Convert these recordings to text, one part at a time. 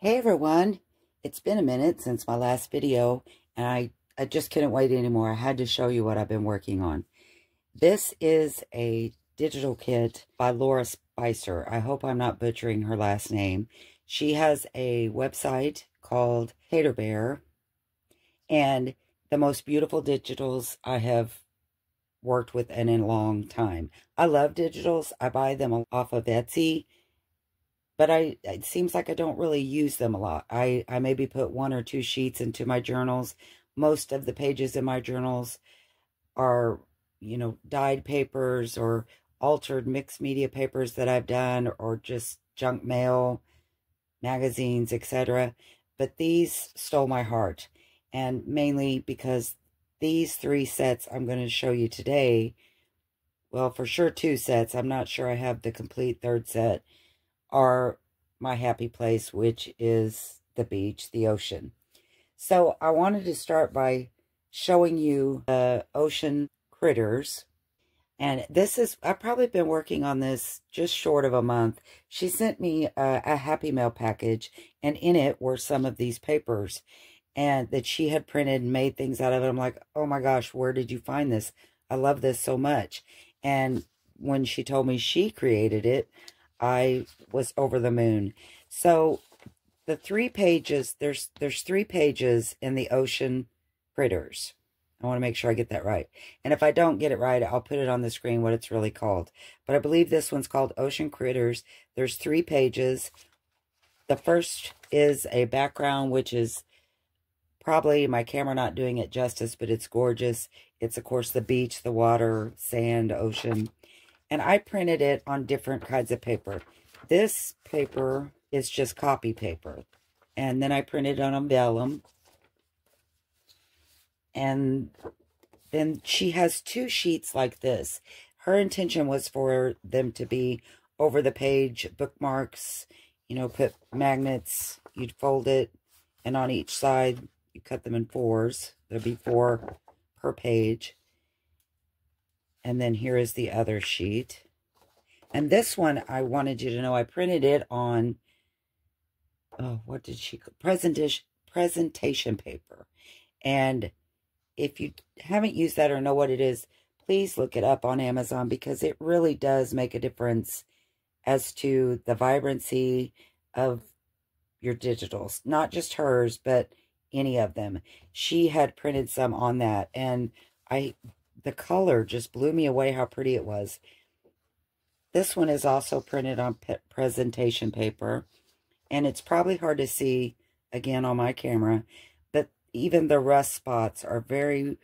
Hey everyone, it's been a minute since my last video and I just couldn't wait anymore. I had to show you what I've been working on. This is a digital kit by Lora Speiser. I hope I'm not butchering her last name. She has a website called Taterbear and the most beautiful digitals I have worked with in a long time. I love digitals. I buy them off of Etsy. But it seems like I don't really use them a lot. I maybe put 1 or 2 sheets into my journals. Most of the pages in my journals are, dyed papers or altered mixed media papers that I've done, or just junk mail, magazines, etc. But these stole my heart. And mainly because these 3 sets I'm going to show you today, well, for sure 2 sets, I'm not sure I have the complete 3rd set, are my happy place, which is the beach, the ocean. So I wanted to start by showing you the ocean critters. And this is, I've probably been working on this just short of a month. She sent me a Happy Mail package, and in it were some of these papers and that she had printed and made things out of it. I'm like, oh my gosh, where did you find this? I love this so much. And when she told me she created it, I was over the moon. So the 3 pages, there's 3 pages in the ocean critters. I want to make sure I get that right. And if I don't get it right, I'll put it on the screen what it's really called. But I believe this one's called Ocean Critters. There's 3 pages. The first is a background, which is probably my camera not doing it justice, but it's gorgeous. It's, of course, the beach, the water, sand, ocean. And I printed it on different kinds of paper. This paper is just copy paper. And then I printed it on vellum. And then she has 2 sheets like this. Her intention was for them to be over the page bookmarks, put magnets, you'd fold it, and on each side, you cut them in 4s. There'll be 4 per page. And then here is the other sheet. And this one, I wanted you to know, I printed it on, what did she call presentation paper. And if you haven't used that or know what it is, please look it up on Amazon, because it really does make a difference as to the vibrancy of your digitals. Not just hers, but any of them. She had printed some on that, and the color just blew me away how pretty it was. This one is also printed on presentation paper, and it's probably hard to see again on my camera, but even the rust spots are very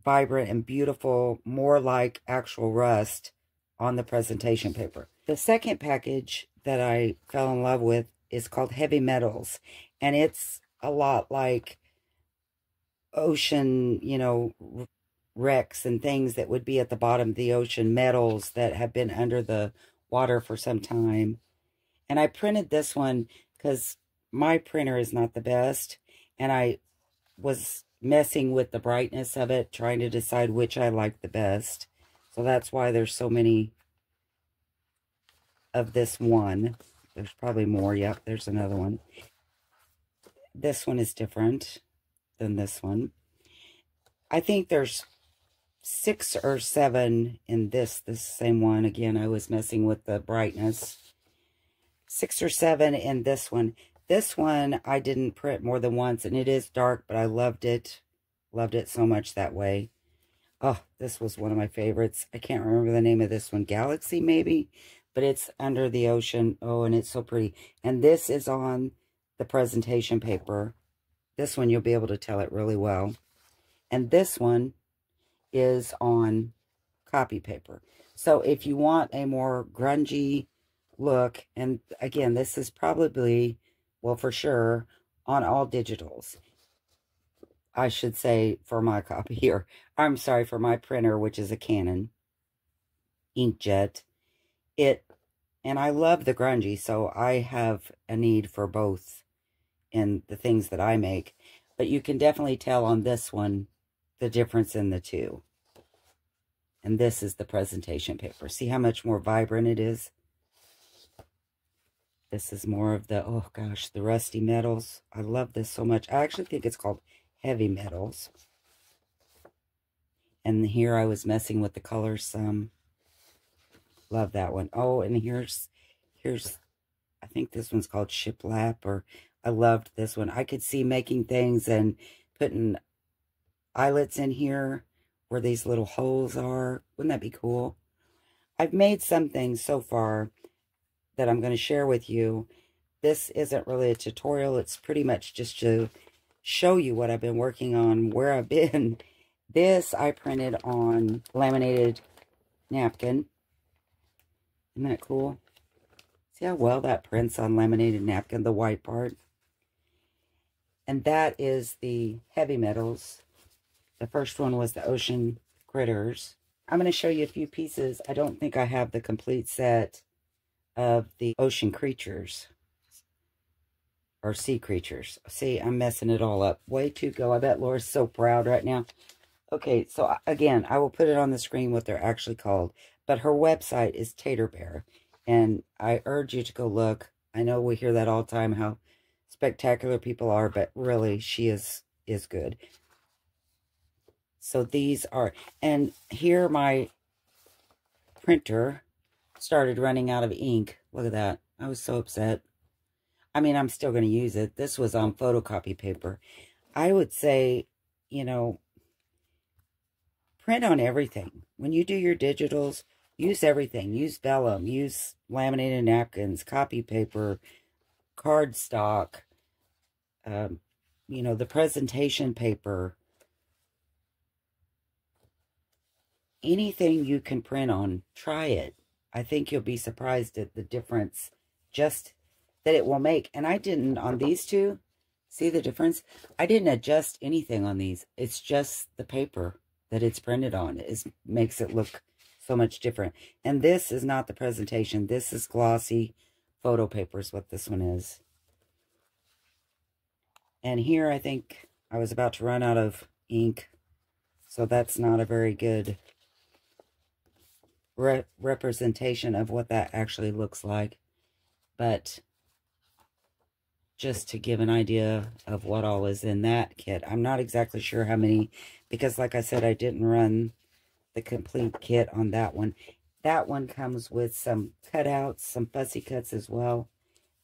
vibrant and beautiful, more like actual rust on the presentation paper. The second package that I fell in love with is called Heavy Metals, and it's a lot like ocean, wrecks and things that would be at the bottom of the ocean, metals that have been under the water for some time. And I printed this one because my printer is not the best, and I was messing with the brightness of it, trying to decide which I like the best. So that's why there's so many of this one. There's probably more. Yep, there's another one. This one is different than this one. I think there's 6 or 7 in this same one. Again, I was messing with the brightness. 6 or 7 in this one. This one I didn't print more than once, and it is dark, but I loved it. Loved it so much that way. Oh, this was one of my favorites. I can't remember the name of this one. Galaxy, maybe? But it's under the ocean. Oh, and it's so pretty. And this is on the presentation paper. This one, you'll be able to tell it really well. And this one is on copy paper. So if you want a more grungy look, and again, this is probably, well, for sure, on all digitals. I should say for my copier. I'm sorry, for my printer, which is a Canon inkjet. And I love the grungy, so I have a need for both in the things that I make. But you can definitely tell on this one the difference in the 2. And this is the presentation paper. See how much more vibrant it is? This is more of the, oh gosh, the rusty metals. I love this so much. I actually think it's called heavy metals. And here I was messing with the colors some. Love that one. Oh, and here's, I think this one's called shiplap, or I loved this one. I could see making things and putting eyelets in here where these little holes are. Wouldn't that be cool? I've made some things so far that I'm going to share with you. This isn't really a tutorial. It's pretty much just to show you what I've been working on, where I've been. This I printed on laminated napkin. Isn't that cool? See how well that prints on laminated napkin, the white part? And that is the heavy metals. The first one was the ocean critters. I'm going to show you a few pieces. I don't think I have the complete set of the ocean creatures. Or sea creatures. See, I'm messing it all up. Way to go. I bet Laura's so proud right now. Okay, so again, I will put it on the screen what they're actually called. But her website is Taterbear. And I urge you to go look. I know we hear that all the time, how spectacular people are, but really, she is good. So these are, and here my printer started running out of ink. Look at that. I was so upset. I mean, I'm still going to use it. This was on photocopy paper. I would say, you know, print on everything. When you do your digitals, use everything. Use vellum, use laminated napkins, copy paper, cardstock, you know, the presentation paper. Anything you can print on, try it. I think you'll be surprised at the difference just that it will make. And I didn't on these two. See the difference? I didn't adjust anything on these. It's just the paper that it's printed on. It makes it look so much different. And this is not the presentation. This is glossy photo paper is what this one is. And here I think I was about to run out of ink. So that's not a very good representation of what that actually looks like. But just to give an idea of what all is in that kit. I'm not exactly sure how many, because like I said, I didn't run the complete kit on that one. That one comes with some cutouts, some fussy cuts as well,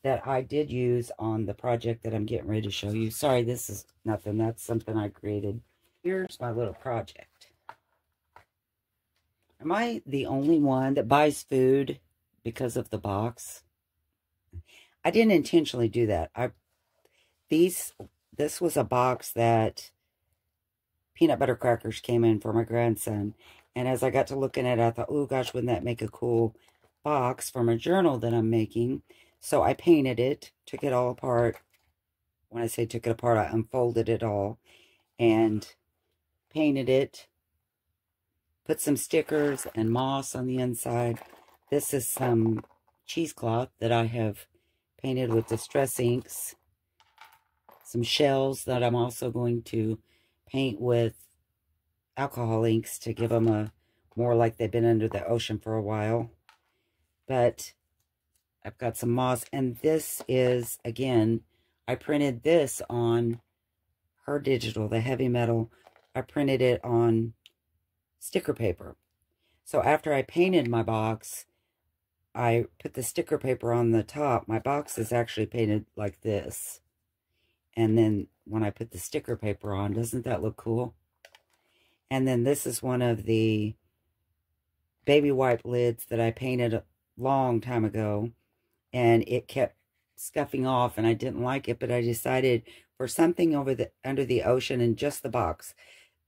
that I did use on the project that I'm getting ready to show you. Sorry, this is nothing. That's something I created. Here's my little project. Am I the only one that buys food because of the box? I didn't intentionally do that. This was a box that peanut butter crackers came in for my grandson. And as I got to looking at it, I thought, oh gosh, wouldn't that make a cool box for my journal that I'm making? So I painted it, took it all apart. When I say took it apart, I unfolded it all and painted it. Put some stickers and moss on the inside. This is some cheesecloth that I have painted with distress inks. Some shells that I'm also going to paint with alcohol inks to give them a more like they've been under the ocean for a while. But I've got some moss, and this is, again, I printed this on her digital, the heavy metal. I printed it on sticker paper. So after I painted my box, I put the sticker paper on the top. My box is actually painted like this. And then when I put the sticker paper on, doesn't that look cool? And then this is one of the baby wipe lids that I painted a long time ago. And it kept scuffing off and I didn't like it. But I decided for something under the ocean and just the box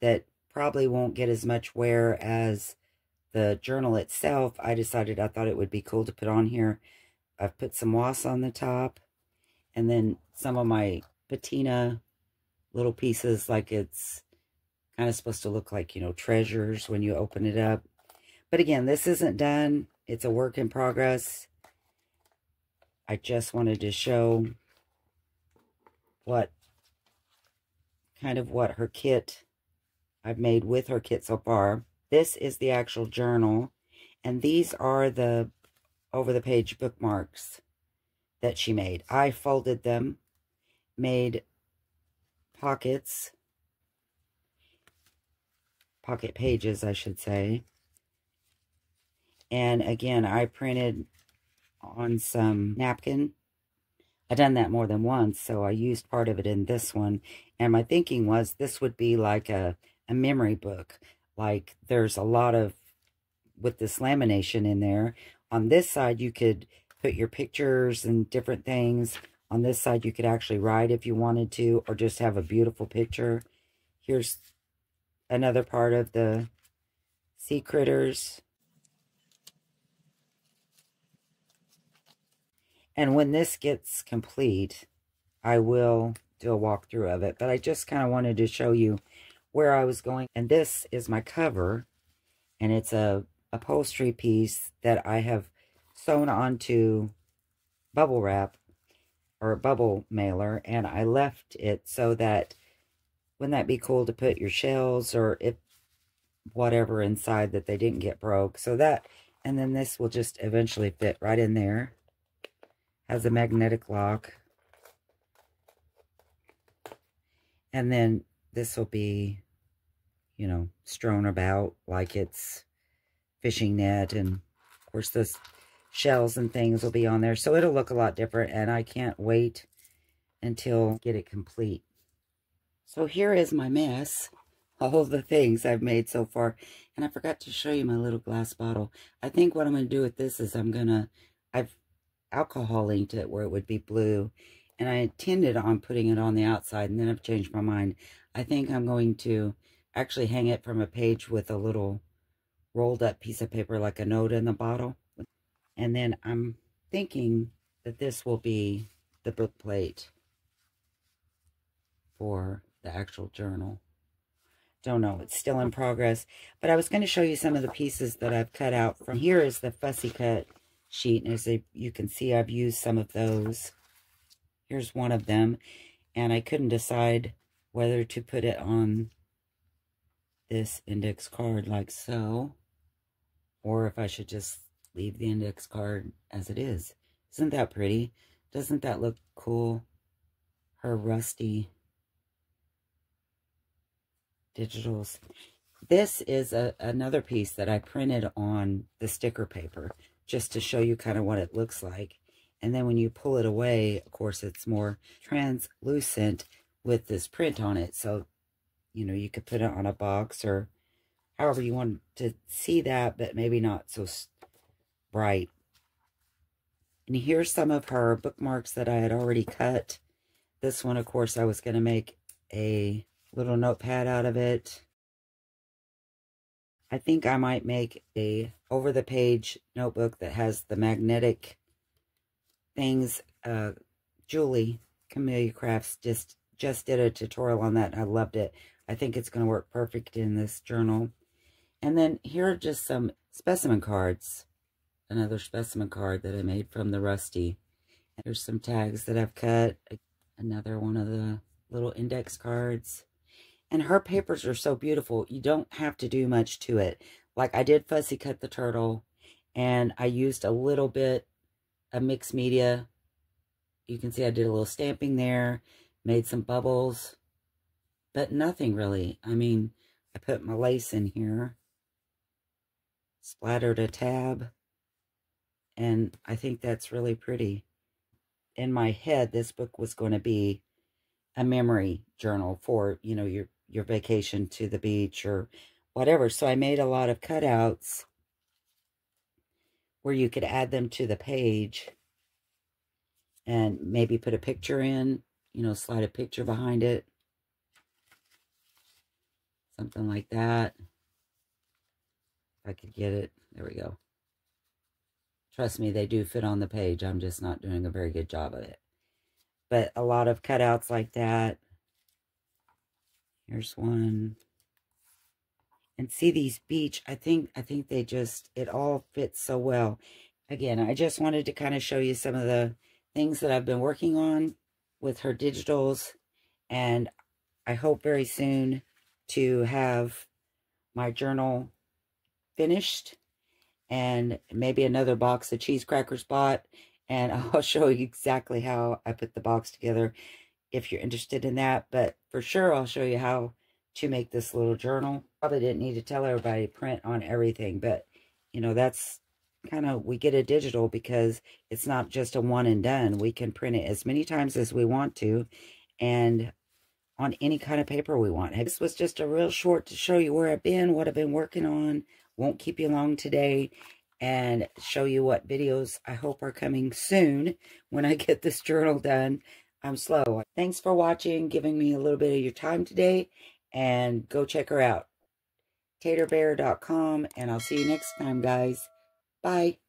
that probably won't get as much wear as the journal itself, I decided I thought it would be cool to put on here. I've put some moss on the top. And then some of my patina little pieces, like it's kind of supposed to look like, you know, treasures when you open it up. But again, this isn't done. It's a work in progress. I just wanted to show what her kit I've made with her kit so far. This is the actual journal. And these are the over-the-page bookmarks that she made. I folded them, made pockets, pocket pages, I should say. And again, I printed on some napkin. I've done that more than once, so I used part of it in this one. And my thinking was this would be like a memory book. Like there's a lot of, with this lamination in there. On this side, you could put your pictures and different things. On this side, you could actually write if you wanted to, or just have a beautiful picture. Here's another part of the sea critters. And when this gets complete, I will do a walkthrough of it. But I just kind of wanted to show you where I was going. And this is my cover. And it's a upholstery piece that I have sewn onto bubble wrap or a bubble mailer. And I left it so that, wouldn't that be cool to put your shells or if whatever inside that they didn't get broke. So that, and then this will just eventually fit right in there. Has a magnetic lock. And then this will be, you know, strewn about like it's fishing net. And of course those shells and things will be on there. So it'll look a lot different. And I can't wait until I get it complete. So here is my mess. All the things I've made so far. And I forgot to show you my little glass bottle. I think what I'm going to do with this is I've alcohol inked it where it would be blue. And I intended on putting it on the outside, and then I've changed my mind. I think I'm going to actually hang it from a page with a little rolled up piece of paper, like a note in the bottle. And then I'm thinking that this will be the book plate for the actual journal. Don't know, it's still in progress. But I was going to show you some of the pieces that I've cut out from. Here is the fussy cut sheet, and as you can see, I've used some of those. Here's one of them, and I couldn't decide whether to put it on this index card like so, or if I should just leave the index card as it is. Isn't that pretty? Doesn't that look cool? Her rusty digitals. This is another piece that I printed on the sticker paper, just to show you kind of what it looks like. And then when you pull it away, of course, it's more translucent with this print on it. So, you know, you could put it on a box or however you want to see that, but maybe not so bright. And here's some of her bookmarks that I had already cut. This one, of course, I was going to make a little notepad out of it. I think I might make a over-the-page notebook that has the magnetic things. Julie, Camellia Crafts, just did a tutorial on that, and I loved it. I think it's going to work perfect in this journal. And then here are just some specimen cards. Another specimen card that I made from the Rusty. There's some tags that I've cut. Another one of the little index cards. And her papers are so beautiful. You don't have to do much to it. Like I did fussy cut the turtle. And I used a little bit of mixed media. You can see I did a little stamping there. Made some bubbles. But nothing really. I mean, I put my lace in here. Splattered a tab. And I think that's really pretty. In my head, this book was going to be a memory journal for, you know, your vacation to the beach or whatever. So I made a lot of cutouts where you could add them to the page and maybe put a picture in, you know, slide a picture behind it. Something like that. If I could get it. There we go. Trust me, they do fit on the page. I'm just not doing a very good job of it. But a lot of cutouts like that. Here's one. And see these beach, I think they just, it all fits so well. Again, I just wanted to kind of show you some of the things that I've been working on with her digitals. And I hope very soon to have my journal finished. And maybe another box of cheese crackers bought. and I'll show you exactly how I put the box together if you're interested in that. But for sure, I'll show you how to make this little journal. Probably didn't need to tell everybody print on everything, but you know, that's kind of, we get it digital because it's not just a one and done. We can print it as many times as we want to, and on any kind of paper we want. This was just a real short to show you where I've been, what I've been working on. Won't keep you long today, and show you what videos I hope are coming soon when I get this journal done. I'm slow. Thanks for watching, giving me a little bit of your time today, and go check her out. Taterbear.com, and I'll see you next time, guys. Bye.